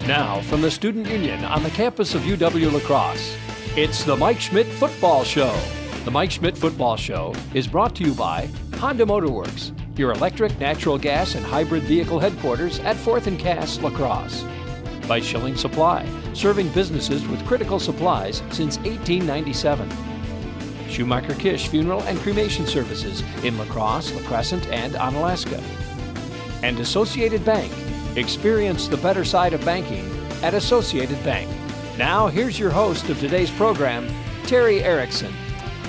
Now, from the Student Union on the campus of UW-La Crosse, it's the Mike Schmidt Football Show. The Mike Schmidt Football Show is brought to you by Honda Motor Works, your electric, natural gas, and hybrid vehicle headquarters at 4th and Cass, La Crosse. By Schilling Supply, serving businesses with critical supplies since 1897. Schumacher Kish Funeral and Cremation Services in La Crosse, La Crescent, and Onalaska. And Associated Bank. Experience the better side of banking at Associated Bank. Now, here's your host of today's program, Terry Erickson.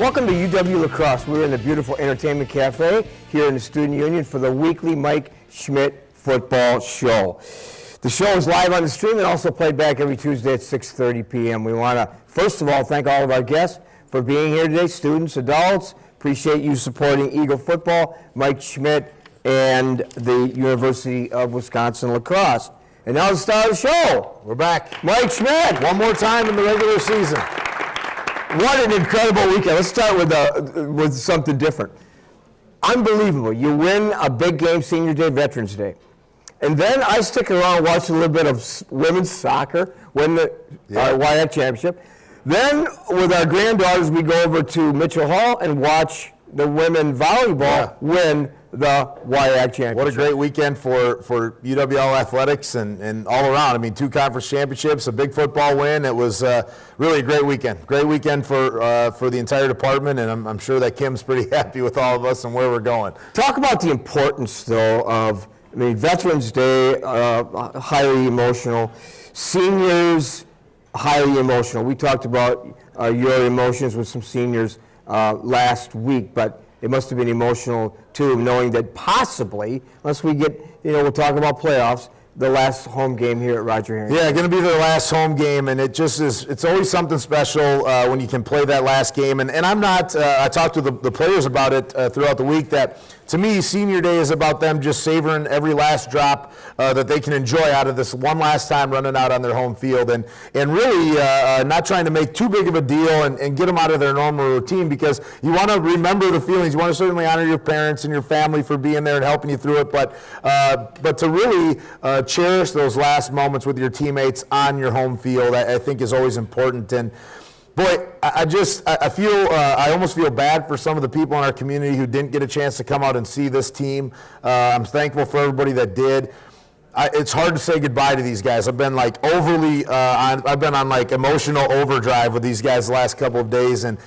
Welcome to UW-La Crosse. We're in the beautiful Entertainment Cafe here in the Student Union for the weekly Mike Schmidt Football Show. The show is live on the stream and also played back every Tuesday at 6:30 p.m. We want to, first of all, thank all of our guests for being here today, students, adults. Appreciate you supporting Eagle Football, Mike Schmidt, and the University of Wisconsin-La Crosse. And now the star of the show. We're back. Mike Schmidt. One more time in the regular season. What an incredible weekend. Let's start with something different. Unbelievable. You win a big game, Senior Day, Veterans Day. And then I stick around and watch a little bit of women's soccer, win the WIAC championship. Then with our granddaughters, we go over to Mitchell Hall and watch the women volleyball win the WIAC championship. What a great weekend for UWL athletics and all around. I mean, 2 conference championships, a big football win. It was really a great weekend. Great weekend for the entire department, and I'm sure that Kim's pretty happy with all of us and where we're going. Talk about the importance, though, of, I mean, Veterans Day, highly emotional. Seniors, highly emotional. We talked about your emotions with some seniors last week, but it must have been emotional too, knowing that possibly, unless we get, we'll talk about playoffs, the last home game here at Roger Herring. Yeah, going to be their last home game, and it just is, it's always something special when you can play that last game. And I'm not, I talked to the players about it throughout the week, that to me, Senior Day is about them just savoring every last drop that they can enjoy out of this one last time running out on their home field, and really not trying to make too big of a deal and get them out of their normal routine, because you want to remember the feelings. You want to certainly honor your parents and your family for being there and helping you through it, but to really cherish those last moments with your teammates on your home field, I think is always important. And boy, I almost feel bad for some of the people in our community who didn't get a chance to come out and see this team. I'm thankful for everybody that did. It's hard to say goodbye to these guys. I've been like I've been on like emotional overdrive with these guys the last couple of days, and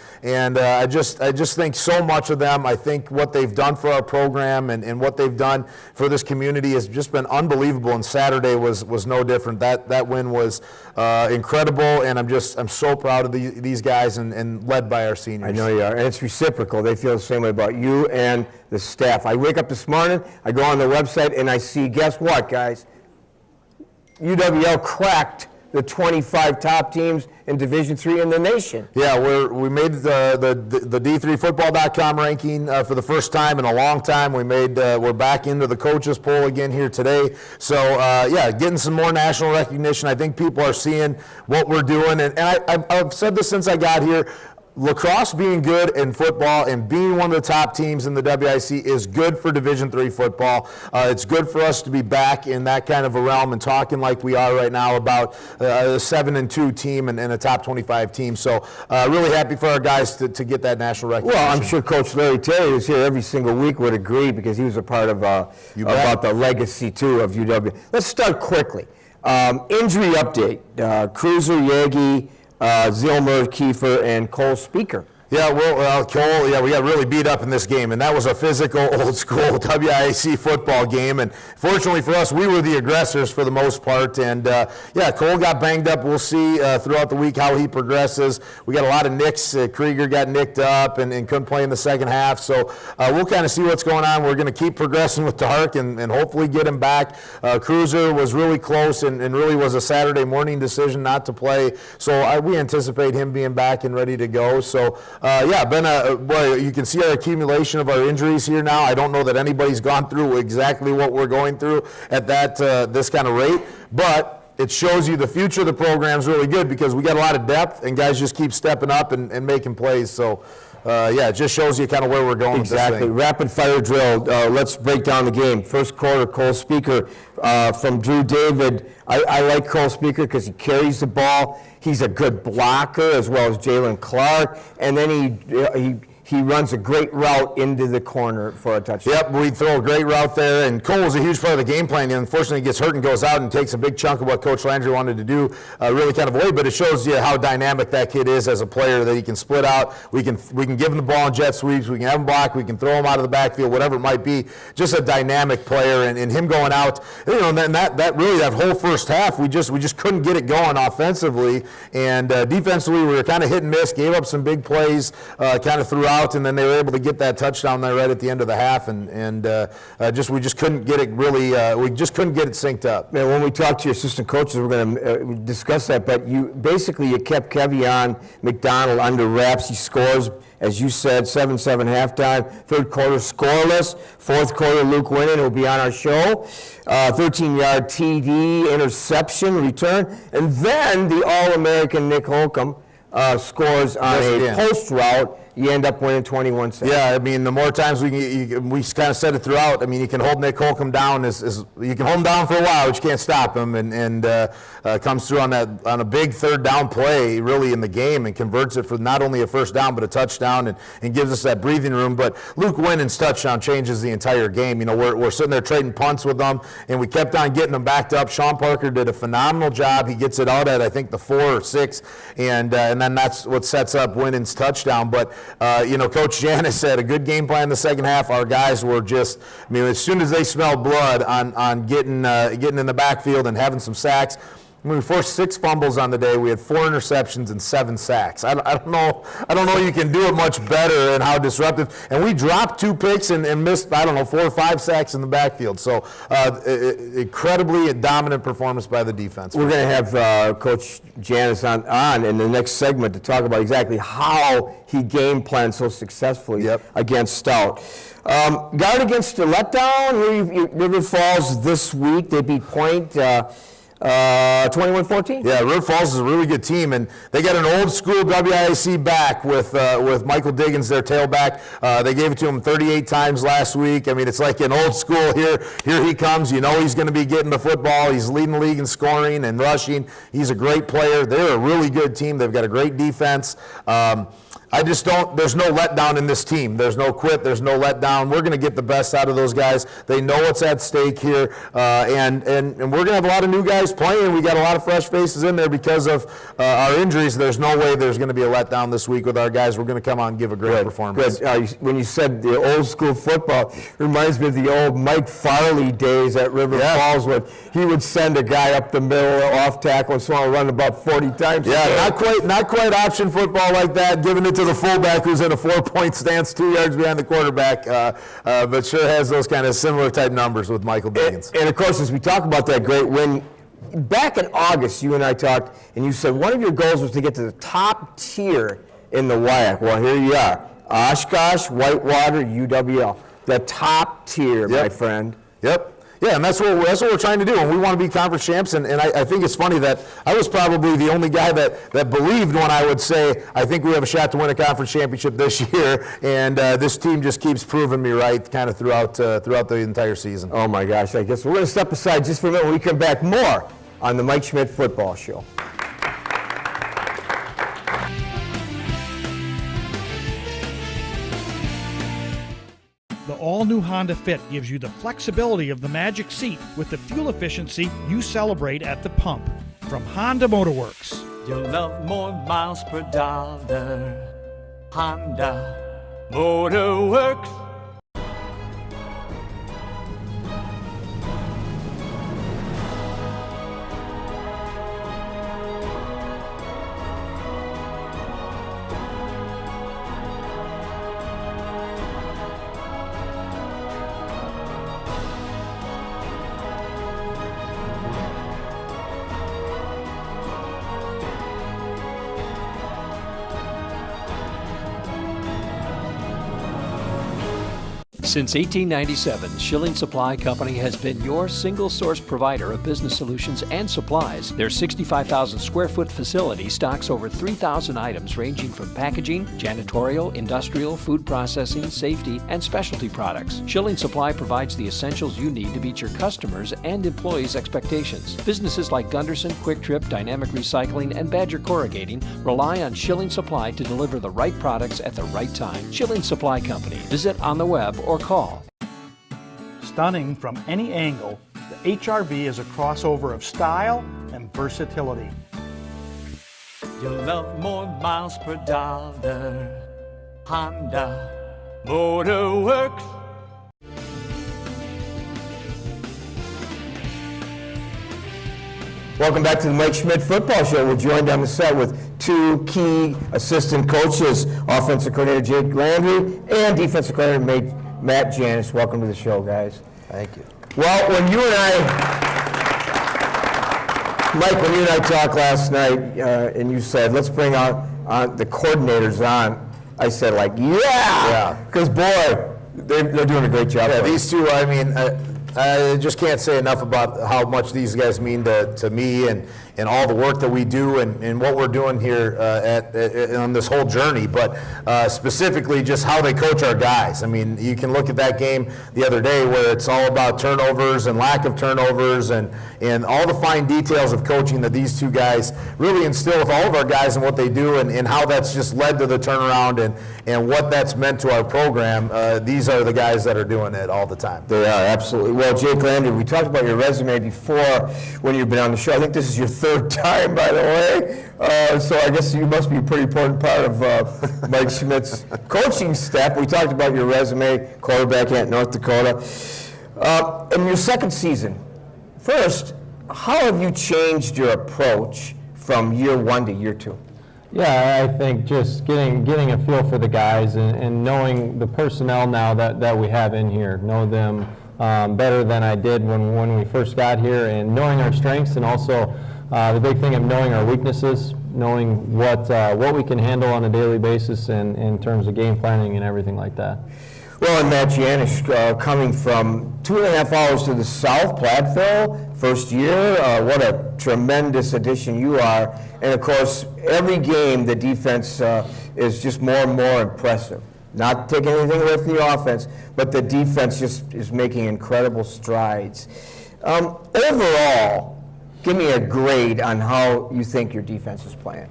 I just think so much of them. I think what they've done for our program and what they've done for this community has just been unbelievable. And Saturday was no different. That win was incredible, and I'm so proud of these guys and led by our seniors. I know you are, and it's reciprocal. They feel the same way about you and the staff. I wake up this morning, I go on the website, and I see, guess what, guys? UWL cracked the 25 top teams in Division III in the nation. Yeah, we made the D3Football.com ranking for the first time in a long time. We're back into the coaches poll again here today. So getting some more national recognition. I think people are seeing what we're doing, and I've said this since I got here. La Crosse being good in football and being one of the top teams in the WIC is good for Division III football. It's good for us to be back in that kind of a realm and talking like we are right now about a 7-2 team and a top 25 team. So really happy for our guys to get that national recognition. Well, I'm sure Coach Larry Terry, who's here every single week, would agree, because he was a part of about the legacy too of UW. Let's start quickly. Injury update: Cruiser, Yagi, Zilmer, Kiefer, and Cole Speaker. Yeah, well, Cole, we got really beat up in this game, and that was a physical, old-school WIAC football game, and fortunately for us, we were the aggressors for the most part, and Cole got banged up. We'll see throughout the week how he progresses. We got a lot of nicks. Krieger got nicked up and couldn't play in the second half, so we'll kind of see what's going on. We're going to keep progressing with Dark and hopefully get him back. Cruiser was really close and really was a Saturday morning decision not to play, so we anticipate him being back and ready to go. So you can see our accumulation of our injuries here now. I don't know that anybody's gone through exactly what we're going through at this kind of rate, but it shows you the future of the program is really good because we got a lot of depth and guys just keep stepping up and making plays. So it just shows you kind of where we're going with this Exactly. thing. Rapid fire drill. Let's break down the game. First quarter, Cole Speaker from Drew David. I like Cole Speaker because he carries the ball. He's a good blocker as well as Jalen Clark. And then he runs a great route into the corner for a touchdown. Yep, we throw a great route there, and Cole was a huge part of the game plan. Unfortunately, he gets hurt and goes out and takes a big chunk of what Coach Landry wanted to do, really kind of away, but it shows you how dynamic that kid is as a player, that he can split out. We can give him the ball in jet sweeps, we can have him block, we can throw him out of the backfield, whatever it might be. Just a dynamic player, and him going out, and then that whole first half, we just couldn't get it going offensively, and defensively, we were kind of hit and miss, gave up some big plays kind of throughout, and then they were able to get that touchdown there right at the end of the half, and we just couldn't get it really. We just couldn't get it synced up. Man, when we talk to your assistant coaches, we're going to discuss that. But you kept Kevion McDonald under wraps. He scores, as you said, 7-7 halftime. Third quarter scoreless. Fourth quarter, Luke Winnen will be on our show. 13-yard TD, interception, return, and then the All-American Nick Holcomb scores on a post route. You end up winning 21-7. Yeah, I mean, the more times we kind of said it throughout. I mean, you can hold Nick Holcomb down. You can hold him down for a while, but you can't stop him. And comes through on a big third down play, really in the game, and converts it for not only a first down but a touchdown, and gives us that breathing room. But Luke Winnen's touchdown changes the entire game. You know, we're sitting there trading punts with them, and we kept on getting them backed up. Sean Parker did a phenomenal job. He gets it out at, I think, the 4 or 6, and then that's what sets up Winnen's touchdown. But Coach Janus said a good game plan in the second half. Our guys were just, as soon as they smelled blood on getting in the backfield and having some sacks. We forced 6 fumbles on the day. We had 4 interceptions and 7 sacks. I don't know you can do it much better and how disruptive. And we dropped 2 picks and missed, 4 or 5 sacks in the backfield. So incredibly dominant performance by the defense. We're going to have Coach Janus on in the next segment to talk about exactly how he game planned so successfully against Stout. Guard against the letdown. River Falls this week. They beat Point 21-14? Yeah, River Falls is a really good team, and they got an old school WIAC back with Michael Diggins, their tailback. They gave it to him 38 times last week. I mean, it's like an old school here he comes. You know he's going to be getting the football. He's leading the league in scoring and rushing. He's a great player. They're a really good team. They've got a great defense. There's no letdown in this team. There's no quit. There's no letdown. We're going to get the best out of those guys. They know what's at stake here, and we're going to have a lot of new guys playing. We got a lot of fresh faces in there because of our injuries. There's no way there's going to be a letdown this week with our guys. We're going to come on and give a great performance. Good. When you said the old school football, it reminds me of the old Mike Farley days at River Falls when he would send a guy up the middle off tackle and so on, run about 40 times. Yeah, not quite option football like that, giving it to the fullback who's in a 4-point stance 2 yards behind the quarterback, but sure has those kind of similar type numbers with Michael Diggins. And of course, as we talk about that great win, back in August, you and I talked, and you said one of your goals was to get to the top tier in the WIAC. Well, here you are. Oshkosh, Whitewater, UWL. The top tier, my friend. Yep. Yeah, and that's what we're trying to do, and we want to be conference champs. And I think it's funny that I was probably the only guy that believed when I would say I think we have a shot to win a conference championship this year. And this team just keeps proving me right, kind of throughout the entire season. Oh my gosh! I guess we're going to step aside just for a minute. When we come back, more on the Mike Schmidt Football Show. The all-new Honda Fit gives you the flexibility of the Magic Seat with the fuel efficiency you celebrate at the pump. From Honda Motor Works. You'll love more miles per dollar. Honda Motor Works. Since 1897, Schilling Supply Company has been your single-source provider of business solutions and supplies. Their 65,000 square foot facility stocks over 3,000 items ranging from packaging, janitorial, industrial, food processing, safety, and specialty products. Schilling Supply provides the essentials you need to meet your customers' and employees' expectations. Businesses like Gunderson, Quick Trip, Dynamic Recycling, and Badger Corrugating rely on Schilling Supply to deliver the right products at the right time. Schilling Supply Company. Visit on the web or call. Stunning from any angle, the HR-V is a crossover of style and versatility. You'll love more miles per dollar. Honda Motor Works. Welcome back to the Mike Schmidt Football Show. We're joined on the set with two key assistant coaches, offensive coordinator Jake Landry and defensive coordinator Matt Janus. Welcome to the show, guys. Thank you. Well, when you and I talked last night, and you said, let's bring out the coordinators on, I said, like, yeah, because, boy, they're doing a great job. Yeah, these two, I mean, I just can't say enough about how much these guys mean to me and all the work that we do and what we're doing here on this whole journey, but specifically just how they coach our guys. I mean, you can look at that game the other day where it's all about turnovers and lack of turnovers and all the fine details of coaching that these two guys really instill with all of our guys and what they do and how that's just led to the turnaround and what that's meant to our program. These are the guys that are doing it all the time. They are, absolutely. Well, Jake Landry, we talked about your resume before when you've been on the show. I think this is your third time, by the way. So I guess you must be a pretty important part of Mike Schmidt's coaching staff. We talked about your resume, quarterback at North Dakota. In your second season, first, how have you changed your approach from year one to year two? Yeah, I think just getting a feel for the guys and knowing the personnel now that we have in here, know them better than I did when we first got here, and knowing our strengths, and also the big thing of knowing our weaknesses, knowing what we can handle on a daily basis and in terms of game planning and everything like that. Well, and Matt Janus, coming from 2.5 hours to the south, Platteville, first year, what a tremendous addition you are. And of course, every game the defense is just more and more impressive. Not taking anything away from the offense, but the defense just is making incredible strides. Overall, give me a grade on how you think your defense is playing.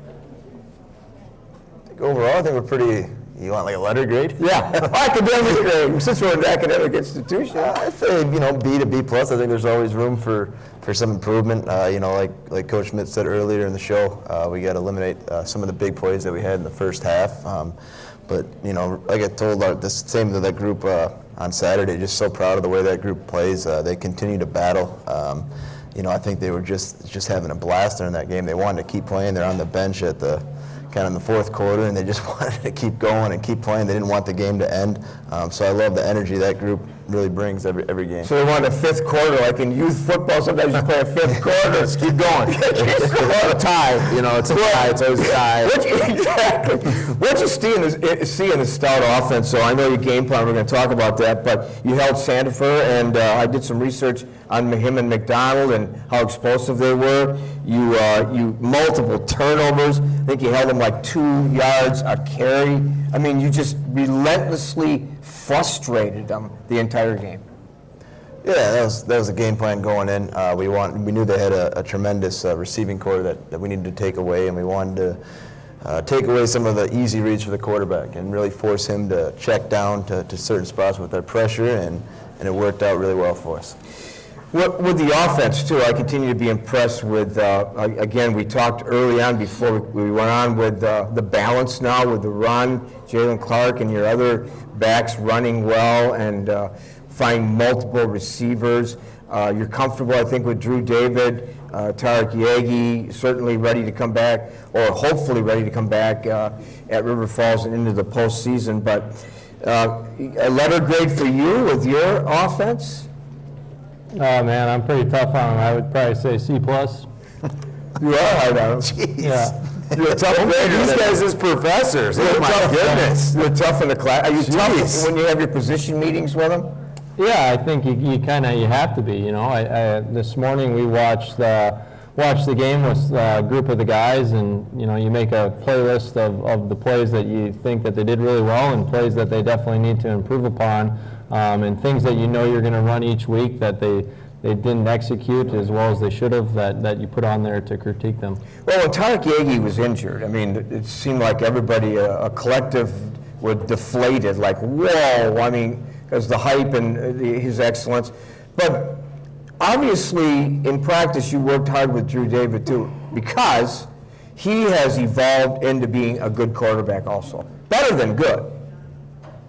Overall, I think we're pretty. You want like a letter grade? Yeah, academic grade. Since we're an academic institution, I'd say B to B plus. I think there's always room for some improvement. Like Coach Schmidt said earlier in the show, we got to eliminate some of the big plays that we had in the first half. But like I told the same to that group on Saturday. Just so proud of the way that group plays. They continue to battle. I think they were just having a blast during that game. They wanted to keep playing. They're on the bench at the kind of in the fourth quarter, and they just wanted to keep going and keep playing. They didn't want the game to end. So I love the energy that group really brings every game. So they want a fifth quarter, like in youth football. Sometimes you play a fifth quarter. Let's keep going. It's a tie. It's a tie. It's always a tie. Exactly. What you see in the Stout offense? So I know your game plan. We're going to talk about that. But you held Sandifer, and I did some research on him and McDonald and how explosive they were. You multiple turnovers. I think you held them like 2 yards a carry. I mean, you just relentlessly frustrated them the entire game. Yeah, that was a game plan going in. We knew they had a tremendous receiving core that we needed to take away, and we wanted to take away some of the easy reads for the quarterback and really force him to check down to certain spots with our pressure, and it worked out really well for us. With the offense, too, I continue to be impressed with, again, we talked early on before we went on with the balance now with the run, Jalen Clark and your other backs running well and find multiple receivers. You're comfortable, I think, with Drew David, Tarek Yagi, certainly ready to come back, or hopefully ready to come back at River Falls and into the postseason. But a letter grade for you with your offense? Oh man, I'm pretty tough on them. I would probably say C+. You are hard on them. Yeah. You're a tough grader. These guys as professors. You're Oh my tough. goodness. You're tough in the class. Are you tough Jeez. when you have your position meetings with them? Yeah, I think you have to be. You know, this morning we watched the game with a group of the guys, and you know, you make a playlist of the plays that you think that they did really well and plays that they definitely need to improve upon, and things that you know you're going to run each week that they didn't execute as well as they should have, that you put on there to critique them. Well, when Tarek Yagi was injured, I mean, it seemed like everybody, a collective, were deflated, like, whoa, I mean, because the hype and his excellence. But obviously, in practice, you worked hard with Drew David, too, because he has evolved into being a good quarterback also. Better than good.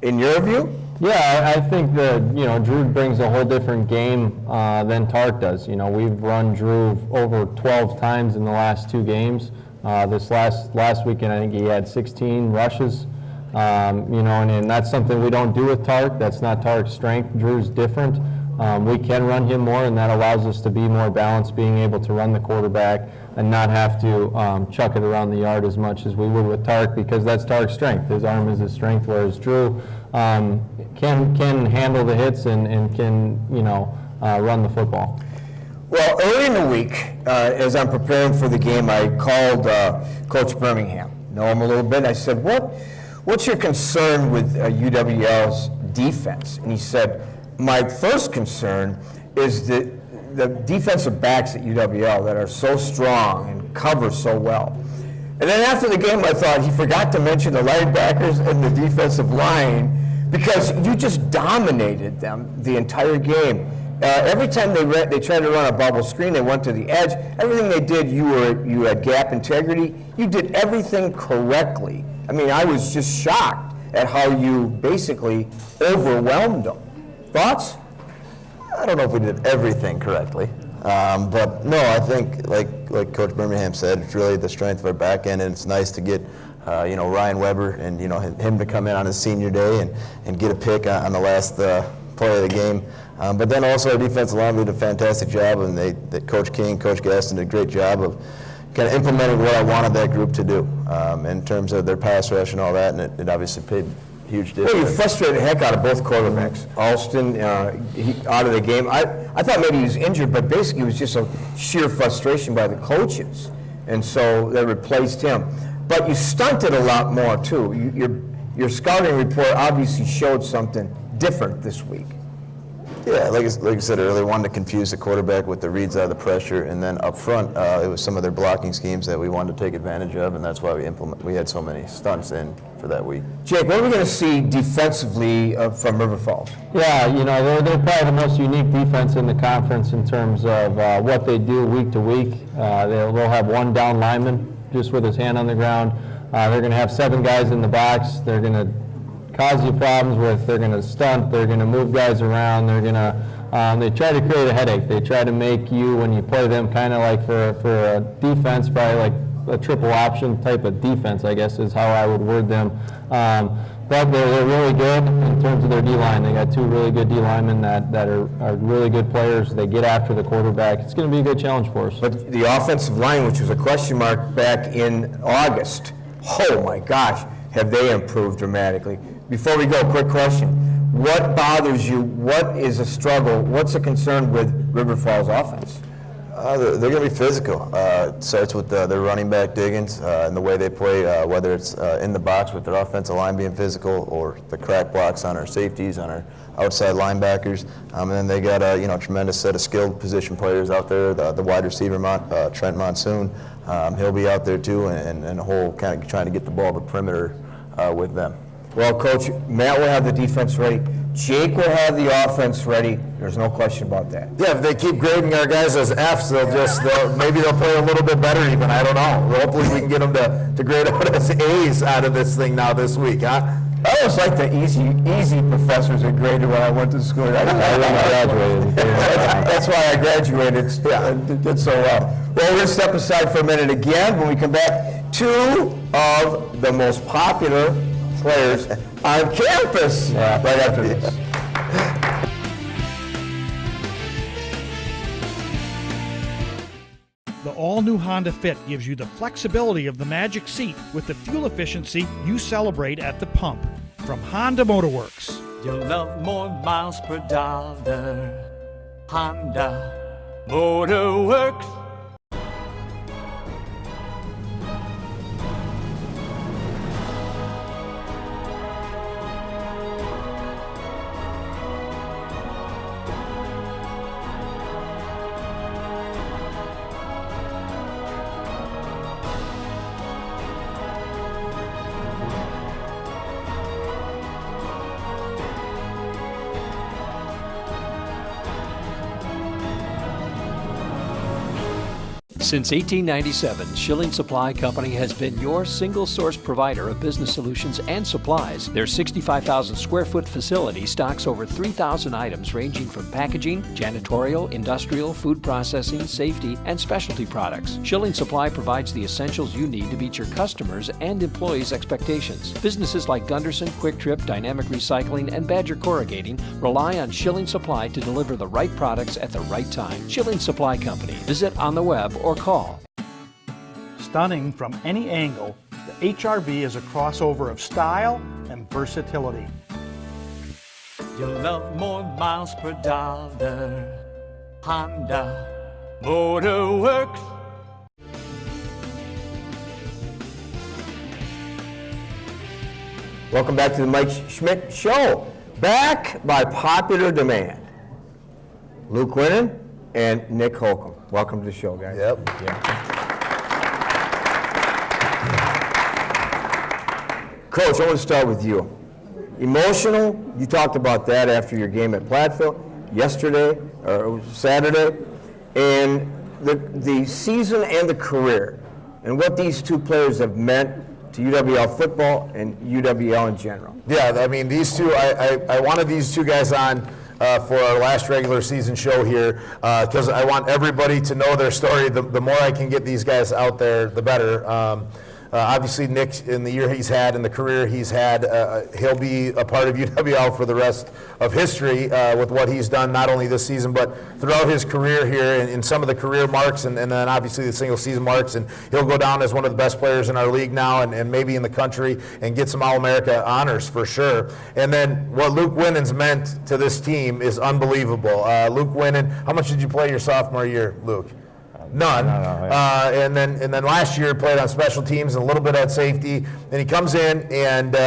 In your view? Yeah, I think that, you know, Drew brings a whole different game than Tark does. You know, we've run Drew over 12 times in the last 2 games. This last weekend, I think he had 16 rushes. You know, and that's something we don't do with Tark. That's not Tark's strength. Drew's different. We can run him more, and that allows us to be more balanced, being able to run the quarterback and not have to chuck it around the yard as much as we would with Tark, because that's Tark's strength. His arm is his strength, whereas Drew can handle the hits and can, you know, run the football. Well, early in the week, as I'm preparing for the game, I called Coach Birmingham. Know him a little bit. I said, what's your concern with UWL's defense? And he said, my first concern is that the defensive backs at UWL that are so strong and cover so well. And then after the game, I thought he forgot to mention the linebackers and the defensive line, because you just dominated them the entire game. Every time they tried to run a bubble screen, they went to the edge. Everything they did, you had gap integrity. You did everything correctly. I mean, I was just shocked at how you basically overwhelmed them. Thoughts? I don't know if we did everything correctly, but no, I think like Coach Birmingham said, it's really the strength of our back end, and it's nice to get you know, Ryan Weber and, you know, him to come in on his senior day and get a pick on the last play of the game. But then also our defensive line did a fantastic job, and they Coach King, Coach Gaston did a great job of kind of implementing what I wanted that group to do in terms of their pass rush and all that, and it obviously paid huge difference. Well, you frustrated the heck out of both quarterbacks. Alston, out of the game. I thought maybe he was injured, but basically it was just a sheer frustration by the coaches, and so they replaced him. But you stunted a lot more, too. Your scouting report obviously showed something different this week. Yeah, like I said earlier, wanted to confuse the quarterback with the reads out of the pressure, and then up front, it was some of their blocking schemes that we wanted to take advantage of, and that's why we had so many stunts in for that week. Jake, what are we going to see defensively from River Falls? Yeah, you know, they're probably the most unique defense in the conference in terms of what they do week to week. They'll have one down lineman just with his hand on the ground. They're going to have 7 guys in the box. They're going to cause you problems with, they're going to stunt, they're going to move guys around, they're going to, they try to create a headache. They try to make you, when you play them, kind of like for a defense, probably like a triple option type of defense, I guess is how I would word them. But they're really good in terms of their D-line. They got 2 really good D-linemen that are really good players. They get after the quarterback. It's going to be a good challenge for us. But the offensive line, which was a question mark back in August, oh my gosh, have they improved dramatically. Before we go, quick question. What bothers you? What is a struggle? What's a concern with River Falls offense? They're going to be physical. It starts with their running back Diggins and the way they play, whether it's in the box with their offensive line being physical or the crack blocks on our safeties, on our outside linebackers. And then they got a tremendous set of skilled position players out there. The wide receiver, Trent Monsoon, he'll be out there too, and a whole kind of trying to get the ball to the perimeter with them. Well, Coach, Matt will have the defense ready. Jake will have the offense ready. There's no question about that. Yeah, if they keep grading our guys as Fs, maybe they'll play a little bit better even. I don't know. Hopefully we can get them to grade out as A's out of this thing now this week, huh? I always like the easy professors that graded when I went to school. I graduated. That's why I graduated. Yeah, did so well. Well, we're going to step aside for a minute again. When we come back, 2 of the most popular players on campus right after this. The all all-new Honda Fit gives you the flexibility of the magic seat with the fuel efficiency you celebrate at the pump. From Honda Motorworks. You'll love more miles per dollar. Honda Motorworks. Since 1897, Schilling Supply Company has been your single-source provider of business solutions and supplies. Their 65,000 square foot facility stocks over 3,000 items ranging from packaging, janitorial, industrial, food processing, safety, and specialty products. Schilling Supply provides the essentials you need to meet your customers' and employees' expectations. Businesses like Gunderson, Quick Trip, Dynamic Recycling, and Badger Corrugating rely on Schilling Supply to deliver the right products at the right time. Schilling Supply Company. Visit on the web or call. Stunning from any angle, the HR-V is a crossover of style and versatility. You'll love more miles per dollar. Honda Motorworks. Welcome back to the Mike Schmidt Show. Back by popular demand. Luke Winnen and Nick Holcomb. Welcome to the show, guys. Yep. Coach, I want to start with you. Emotional, you talked about that after your game at Platteville yesterday, or Saturday, and the season and the career, and what these two players have meant to UWL football and UWL in general. Yeah, I mean, these two, I wanted these two guys on for our last regular season show here because I want everybody to know their story. The more I can get these guys out there, the better. Obviously, Nick, in the year he's had, in the career he's had, he'll be a part of UWL for the rest of history with what he's done, not only this season, but throughout his career here in some of the career marks and then obviously the single season marks. And he'll go down as one of the best players in our league now and maybe in the country and get some All-America honors for sure. And then what Luke Winnen's meant to this team is unbelievable. Luke Winnen, how much did you play your sophomore year, Luke? None. And then last year played on special teams and a little bit at safety. And he comes in and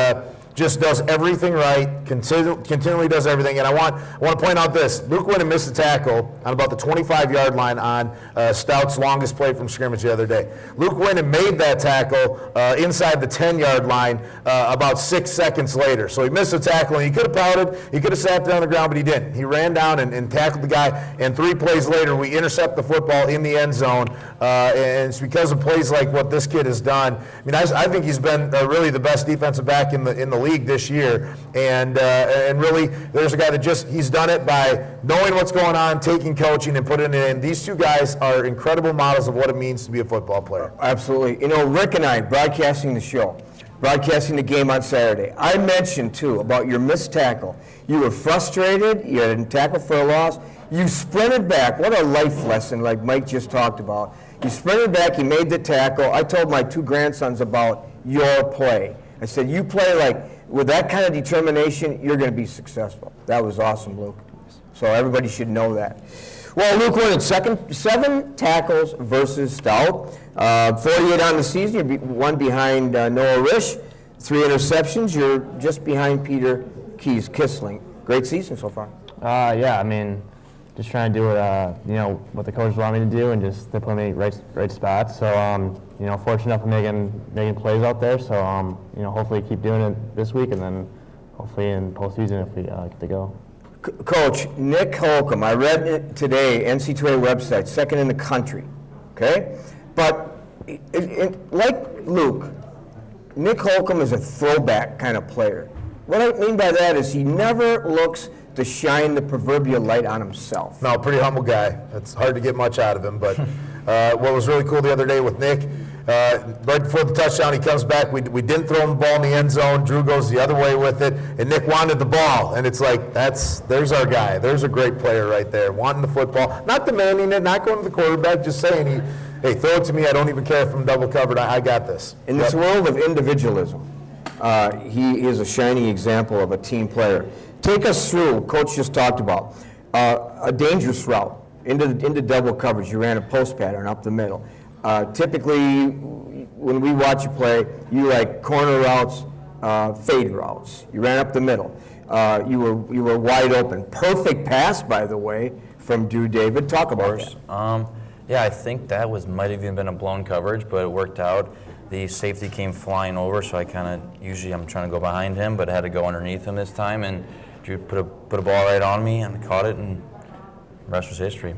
just does everything right, continually does everything. And I want to point out this. Luke Winnen missed a tackle on about the 25-yard line on Stout's longest play from scrimmage the other day. Luke Winnen made that tackle inside the 10-yard line about 6 seconds later. So he missed a tackle, and he could have pouted, he could have sat down on the ground, but he didn't. He ran down and tackled the guy, and 3 plays later, we intercept the football in the end zone. And it's because of plays like what this kid has done. I mean, I think he's been really the best defensive back in the league this year, and really there's a guy that he's done it by knowing what's going on, taking coaching and putting it in. These two guys are incredible models of what it means to be a football player. Absolutely. You know, Rick and I, broadcasting the show, broadcasting the game on Saturday, I mentioned too about your missed tackle. You were frustrated, you had a tackle for a loss, you sprinted back. What a life lesson, like Mike just talked about. You sprinted back, you made the tackle. I told my 2 grandsons about your play. I said, you play like, with that kind of determination, you're going to be successful. That was awesome, Luke. So everybody should know that. Well, Luke Winnen, 7 tackles versus Stout. 48 on the season. You're 1 behind Noah Risch. 3 interceptions. You're just behind Peter Kissling. Great season so far. Yeah, I mean, just trying to do what what the coaches want me to do, and just they put me in right spots. So fortunate enough for making plays out there. So hopefully keep doing it this week, and then hopefully in postseason if we get to go. Coach, Nick Holcomb, I read it today, NC2A website, 2nd in the country. Okay, but like Luke, Nick Holcomb is a throwback kind of player. What I mean by that is he never looks to shine the proverbial light on himself. No, pretty humble guy. It's hard to get much out of him, but what was really cool the other day with Nick, right before the touchdown, he comes back. We didn't throw him the ball in the end zone. Drew goes the other way with it, and Nick wanted the ball. And it's like, there's our guy. There's a great player right there, wanting the football, not demanding it, not going to the quarterback, just saying hey, throw it to me. I don't even care if I'm double covered. I got this. In this world of individualism, he is a shining example of a team player. Take us through, Coach just talked about, a dangerous route into double coverage. You ran a post pattern up the middle. Typically, when we watch you play, you like corner routes, fade routes. You ran up the middle. You were wide open. Perfect pass, by the way, from David. Talk about that. Yeah, I think that might have even been a blown coverage, but it worked out. The safety came flying over, so usually I'm trying to go behind him, but I had to go underneath him this time, and Drew put a ball right on me, and I caught it, and the rest was history.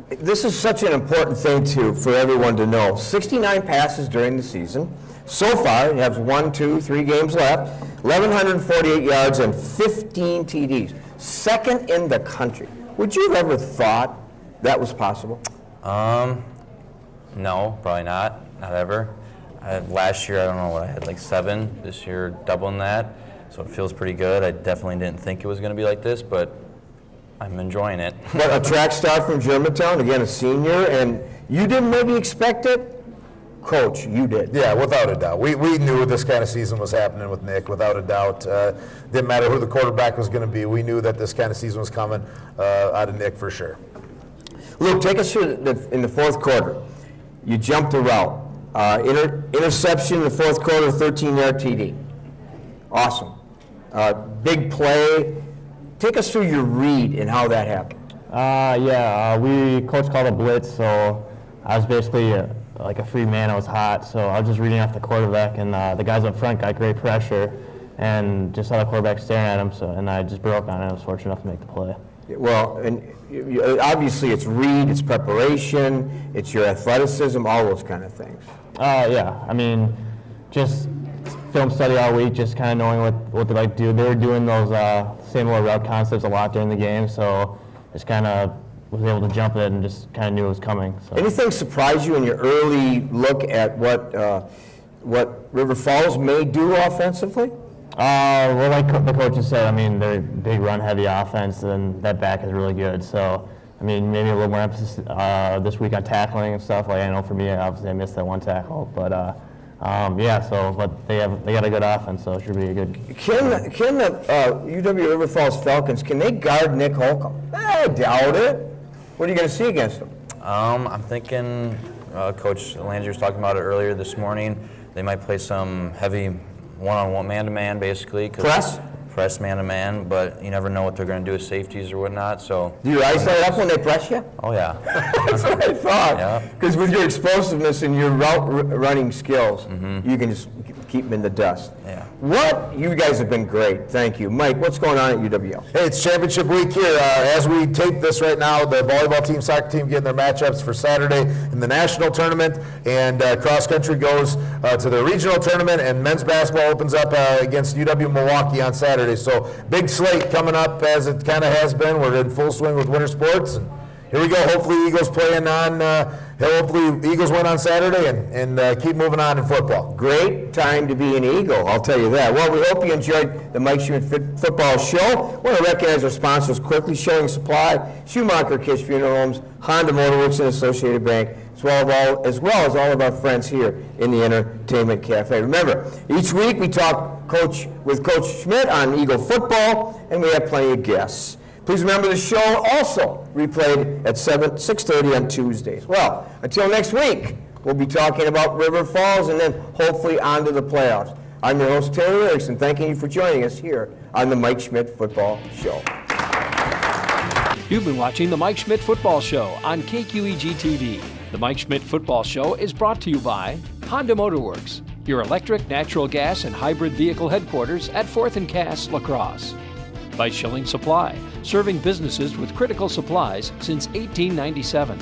This is such an important thing, too, for everyone to know. 69 passes during the season. So far, you have 3 games left, 1,148 yards and 15 TDs. Second in the country. Would you have ever thought that was possible? No, probably not. Not ever. Last year, I don't know what I had, like 7. This year, doubling that. So it feels pretty good. I definitely didn't think it was going to be like this, but I'm enjoying it. But a track star from Germantown, again, a senior, and you didn't maybe expect it? Coach, you did. Yeah, without a doubt. We knew this kind of season was happening with Nick, without a doubt. Didn't matter who the quarterback was going to be. We knew that this kind of season was coming out of Nick for sure. Luke, take us through in the fourth quarter. You jumped the route. Interception in the fourth quarter, 13-yard TD. Awesome. Big play. Take us through your read and how that happened. Coach called a blitz, so I was basically like a free man. I was hot, so I was just reading off the quarterback, and the guys up front got great pressure, and just saw the quarterback staring at him, and I just broke on it. I was fortunate enough to make the play. Well, and obviously it's read, it's preparation, it's your athleticism, all those kind of things. Just film study all week, just kind of knowing what they like to do. They were doing those same old route concepts a lot during the game, so just kind of was able to jump it and just kind of knew it was coming. So. Anything surprise you in your early look at what River Falls may do offensively? Like the coaches said, they're a big run-heavy offense, and that back is really good. So, maybe a little more emphasis this week on tackling and stuff. Like I know for me, obviously I missed that one tackle, but but they got a good offense, so it should be a good. Can the UW River Falls Falcons, can they guard Nick Holcomb? I doubt it. What are you going to see against them? I'm thinking Coach Landry was talking about it earlier this morning. They might play some heavy one-on-one, man-to-man, basically. Press man-to-man, but you never know what they're going to do with safeties or whatnot. So. Do your eyes light up when they press you? Oh yeah. That's what I thought. Because with your explosiveness and your route-running skills, you can just keep them in the dust. Yeah. You guys have been great. Thank you. Mike, what's going on at UWL? Hey, it's championship week here. As we tape this right now, the volleyball team, soccer team getting their matchups for Saturday in the national tournament, and cross country goes to the regional tournament, and men's basketball opens up against UW Milwaukee on Saturday. So big slate coming up, as it kind of has been. We're in full swing with winter sports. And here we go. Hopefully Eagles playing on. Hopefully the Eagles win on Saturday and keep moving on in football. Great time to be an Eagle, I'll tell you that. Well, we hope you enjoyed the Mike Schmidt Football Show. I want to recognize our sponsors quickly: Showing Supply, Schumacher Kish Funeral Homes, Honda Motorworks, and Associated Bank, as well as all of our friends here in the Entertainment Cafe. Remember, each week we talk with Coach Schmidt on Eagle football, and we have plenty of guests. Please remember the show also replayed at 6:30 on Tuesdays. Well, until next week, we'll be talking about River Falls and then hopefully on to the playoffs. I'm your host, Terry Erickson, thanking you for joining us here on the Mike Schmidt Football Show. You've been watching the Mike Schmidt Football Show on KQEG-TV. The Mike Schmidt Football Show is brought to you by Honda Motorworks, your electric, natural gas, and hybrid vehicle headquarters at 4th and Cass, La Crosse. By Schilling Supply, serving businesses with critical supplies since 1897.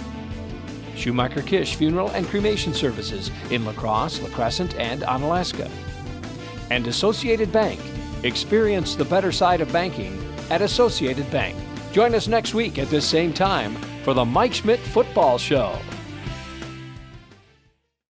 Schumacher Kish Funeral and Cremation Services in La Crosse, La Crescent, and Onalaska. And Associated Bank. Experience the better side of banking at Associated Bank. Join us next week at this same time for the Mike Schmidt Football Show.